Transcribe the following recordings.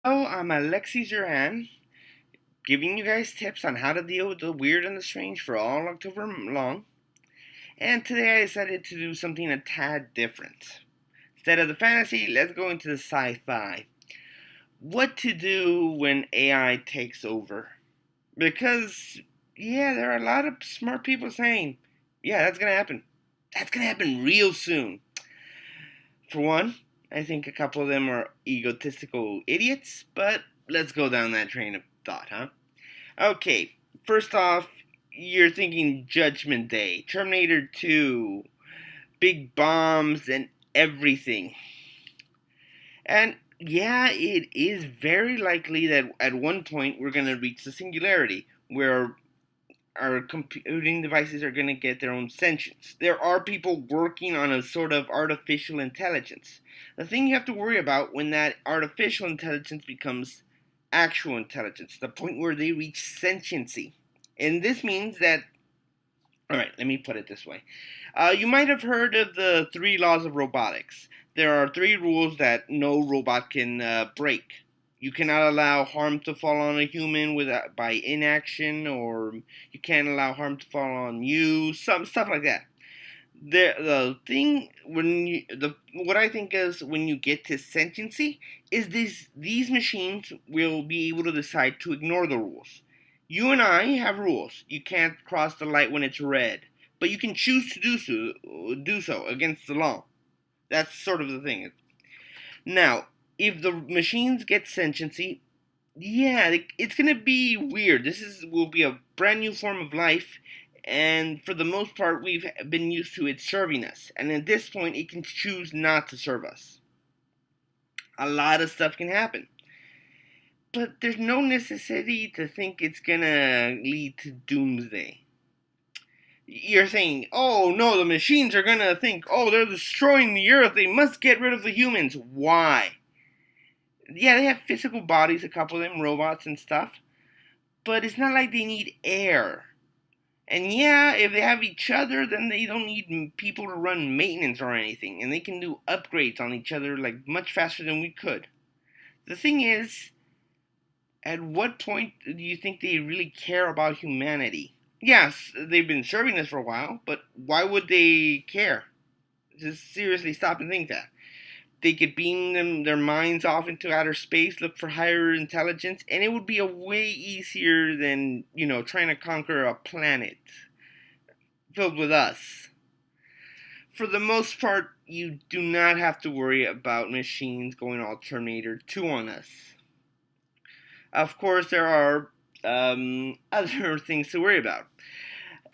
I'm Alexi Duran, giving you guys tips on how to deal with the weird and the strange for all October long. And today I decided to do something a tad different. Instead of the fantasy, let's go into the sci fi. What to do when AI takes over? Because, yeah, there are a lot of smart people saying, yeah, that's going to happen. That's going to happen real soon. For one, I think a couple of them are egotistical idiots, but let's go down that train of thought, huh? Okay, first off, you're thinking Judgment Day, Terminator 2, big bombs and everything. And yeah, it is very likely that at one point we're going to reach the singularity where our computing devices are going to get their own sentience. There are people working on a sort of artificial intelligence. The thing you have to worry about when that artificial intelligence becomes actual intelligence, the point where they reach sentiency. And this means that, all right, let me put it this way. You might have heard of the three laws of robotics. There are three rules that no robot can break. You cannot allow harm to fall on a human by inaction, or you can't allow harm to fall on you. Some stuff like that. The thing what I think is when you get to sentiency is these machines will be able to decide to ignore the rules. You and I have rules. You can't cross the light when it's red, but you can choose to do so against the law. That's sort of the thing. Now, if the machines get sentiency, yeah, it's gonna be weird. Will be a brand new form of life, and for the most part, we've been used to it serving us. And at this point, it can choose not to serve us. A lot of stuff can happen, but there's no necessity to think it's gonna lead to doomsday. You're saying, oh no, the machines are gonna think, oh, they're destroying the earth. They must get rid of the humans. Why? Yeah, they have physical bodies, a couple of them, robots and stuff, but it's not like they need air. And yeah, if they have each other, then they don't need people to run maintenance or anything, and they can do upgrades on each other like much faster than we could. The thing is, at what point do you think they really care about humanity? Yes, they've been serving us for a while, but why would they care? Just seriously stop and think that. They could beam their minds off into outer space, look for higher intelligence, and it would be a way easier than, trying to conquer a planet filled with us. For the most part, you do not have to worry about machines going all Terminator 2 on us. Of course, there are other things to worry about.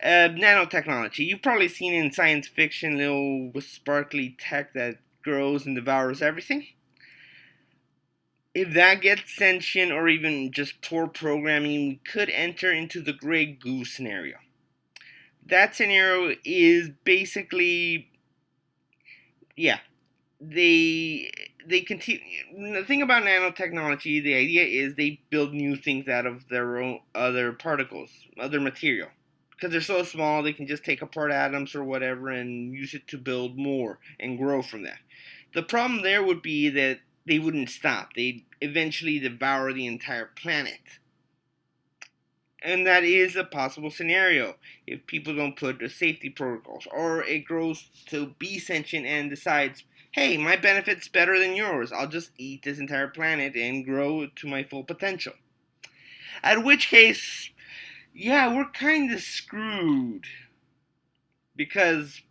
Nanotechnology. You've probably seen in science fiction little sparkly tech that grows and devours everything. If that gets sentient or even just poor programming, we could enter into the Grey Goose scenario. That scenario is basically, yeah, they continue. The thing about nanotechnology, the idea is they build new things out of their own other particles, other material. Because they're so small, they can just take apart atoms or whatever and use it to build more and grow from that. The problem there would be that they wouldn't stop. They'd eventually devour the entire planet. And that is a possible scenario if people don't put the safety protocols. Or it grows to be sentient and decides, hey, my benefit's better than yours. I'll just eat this entire planet and grow to my full potential. At which case, yeah, we're kind of screwed. Because,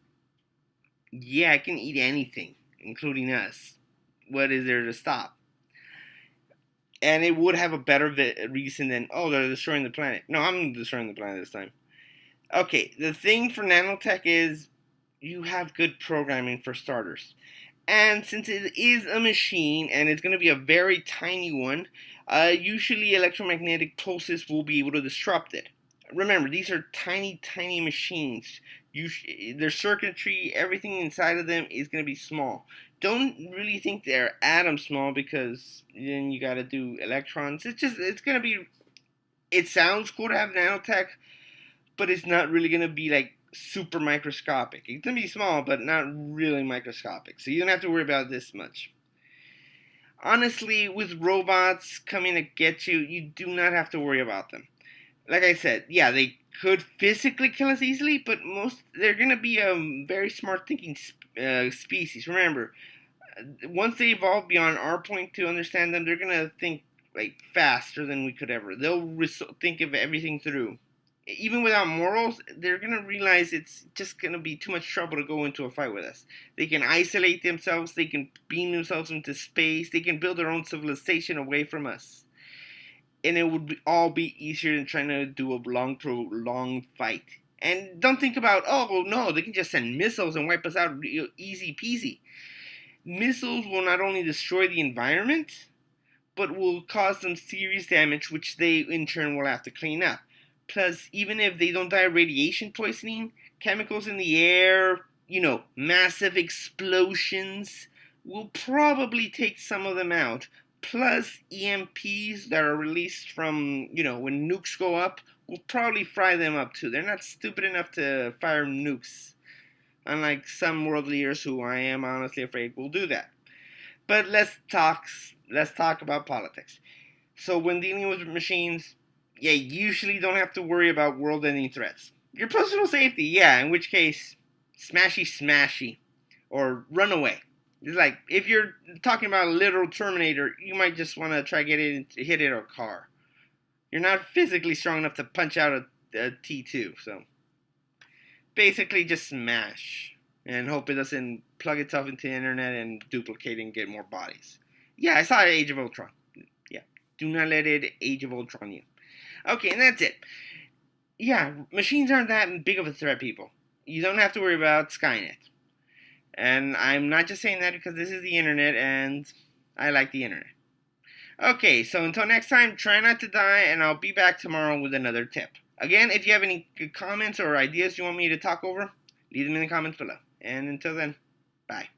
yeah, I can eat anything, including us. What is there to stop? And it would have a better reason than, oh, they're destroying the planet. No, I'm destroying the planet this time. Okay, the thing for nanotech is you have good programming for starters. And since it is a machine and it's going to be a very tiny one, usually electromagnetic pulses will be able to disrupt it. Remember, these are tiny, tiny machines. Their circuitry, everything inside of them is going to be small. Don't really think they're atom small because then you got to do electrons. It's going to be. It sounds cool to have nanotech, but it's not really going to be like super microscopic. It's going to be small, but not really microscopic. So you don't have to worry about this much. Honestly, with robots coming to get you, you do not have to worry about them. Like I said, yeah, they could physically kill us easily, but they're gonna be a very smart thinking species. Remember, once they evolve beyond our point to understand them, they're gonna think like faster than we could ever. They'll think of everything through. Even without morals, they're gonna realize it's just gonna be too much trouble to go into a fight with us. They can isolate themselves. They can beam themselves into space. They can build their own civilization away from us, and it would all be easier than trying to do a long fight. And don't think about, oh well, no, they can just send missiles and wipe us out, easy peasy. Missiles will not only destroy the environment, but will cause them serious damage, which they in turn will have to clean up. Plus, even if they don't die of radiation poisoning, chemicals in the air, massive explosions will probably take some of them out. Plus, EMPs that are released from, when nukes go up, will probably fry them up too. They're not stupid enough to fire nukes, unlike some world leaders who I am honestly afraid will do that. But let's talk about politics. So when dealing with machines, yeah, you usually don't have to worry about world-ending threats. Your personal safety, yeah, in which case, smashy, or run away. It's like if you're talking about a literal Terminator, you might just want to try hit it or a car. You're not physically strong enough to punch out a T2, so basically just smash and hope it doesn't plug itself into the internet and duplicate and get more bodies. Yeah, I saw Age of Ultron. Yeah, do not let it Age of Ultron you. Okay, and that's it. Yeah, machines aren't that big of a threat, people. You don't have to worry about Skynet. And I'm not just saying that because this is the internet and I like the internet. Okay, so until next time, try not to die, and I'll be back tomorrow with another tip. Again, if you have any comments or ideas you want me to talk over, leave them in the comments below. And until then, bye.